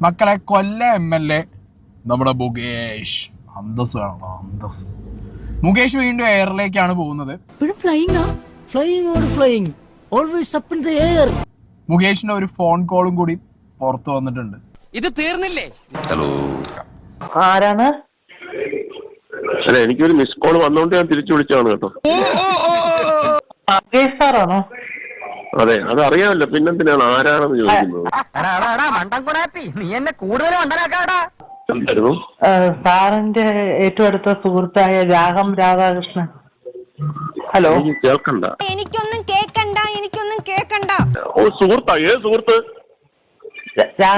മക്കളെ കൊല്ലം MLA നമ്മുടെ മുകേഷ്, അന്തസ് വേണം, അന്തസ്. മുകേഷ് വീണ്ടും എയറിലേക്കാണ് പോകുന്നത്. മുകേഷിന്റെ ഒരു ഫോൺ കോളും കൂടി പുറത്തു വന്നിട്ടുണ്ട്. ഇത് തീർന്നില്ലേ? ഹലോ, ആരാണ്? അല്ല, എനിക്കൊരു മിസ് കോൾ വന്നോണ്ട് ഞാൻ തിരിച്ചു വിളിച്ചാണ് കേട്ടോ. മുകേഷ് സാറാണോ? അതെ, അത് അറിയാമല്ലോ, പിന്നെന്തിനാണ് ആരാണെന്ന് ചോദിക്കുന്നത്? എന്തായിരുന്നു? സാറിന്റെ ഏറ്റവും അടുത്ത സുഹൃത്തായ രാഘം രാധാകൃഷ്ണൻ. ഹലോ, എനിക്ക് കേൾക്കണ്ട. എനിക്കൊന്നും കേക്കണ്ട. ഓ, സുഹൃത്താ? ഏത് സുഹൃത്ത്?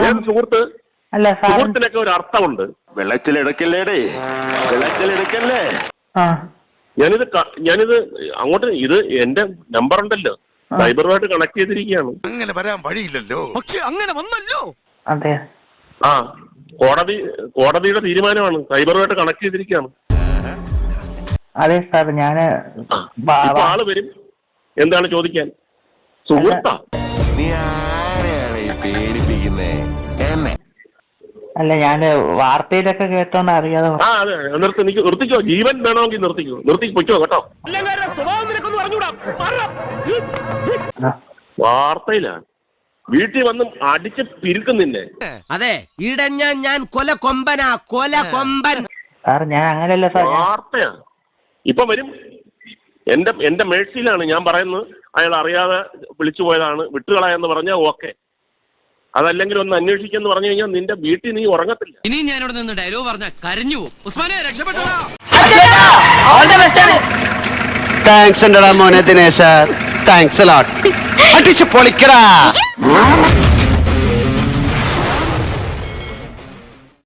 ഏത് സുഹൃത്ത്? അല്ല, സുഹൃത്തിനൊക്കെ ഒരു അർത്ഥമുണ്ട്. വെള്ളച്ചിലെടുക്കല്ലേടേ, വെള്ളച്ചിലെടുക്കല്ലേ. ഞാനിത് അങ്ങോട്ട്, ഇത് എന്റെ നമ്പർ ഉണ്ടല്ലോ, സൈബറുമായിട്ട് കണക്ട് ചെയ്തിരിക്കുകയാണ്. അങ്ങനെ വരാൻ വഴിയില്ലല്ലോ. പക്ഷെ അങ്ങനെ വന്നല്ലോ. അതെ. ആ, കോടതിയുടെ തീരുമാനമാണ്, സൈബറുമായിട്ട് കണക്ട് ചെയ്തിരിക്കുകയാണ്. അതെ സാർ, ഞാന് ഇപ്പൊ ആള് വരും. എന്താണ് ചോദിക്കാൻ? സുഹൃത്താ? നീ ആരെയാണ് ഈ പേടിപ്പിക്കുന്നേ? എന്നെ? അല്ല, ഞാന് വാർത്തയിലൊക്കെ കേട്ടോണ്ട് അറിയാതെ. ആ, അതെ, നിർത്തിക്കോ. ജീവൻ വേണമെങ്കിൽ നിർത്തിക്കോ കേട്ടോ. വാർത്തയിലാണ്, വീട്ടിൽ വന്ന് അടിച്ച് പിരിക്കുന്നില്ലേ? അതെ, ഇടഞ്ഞ ഞാൻ കൊല കൊമ്പൻ. സാർ, ഞാൻ അങ്ങനെയല്ല സാർ. വാർത്തയാ. ഇപ്പൊ വരും. എന്റെ മേഴ്സിയിലാണ് ഞാൻ പറയുന്നത്. അയാൾ അറിയാതെ വിളിച്ചു പോയതാണ്, വിട്ടുകളയെന്ന് പറഞ്ഞാൽ ഓക്കെ. അതല്ലെങ്കിൽ ഒന്ന് അന്വേഷിക്കെന്ന് പറഞ്ഞു കഴിഞ്ഞാൽ നിന്റെ വീട്ടിൽ നീ ഉറങ്ങത്തില്ല. ഇനി ഞാനിവിടെ നിന്ന് ഡയലോഗ് പറഞ്ഞ കരഞ്ഞു പോകും. ഉസ്മാനെ, രക്ഷപ്പെട്ടോ. താങ്ക്സ് ഉണ്ടടാ മോനെ ദിനേശ, താങ്ക്സ് അടിച്ചു പൊളിക്കടാ.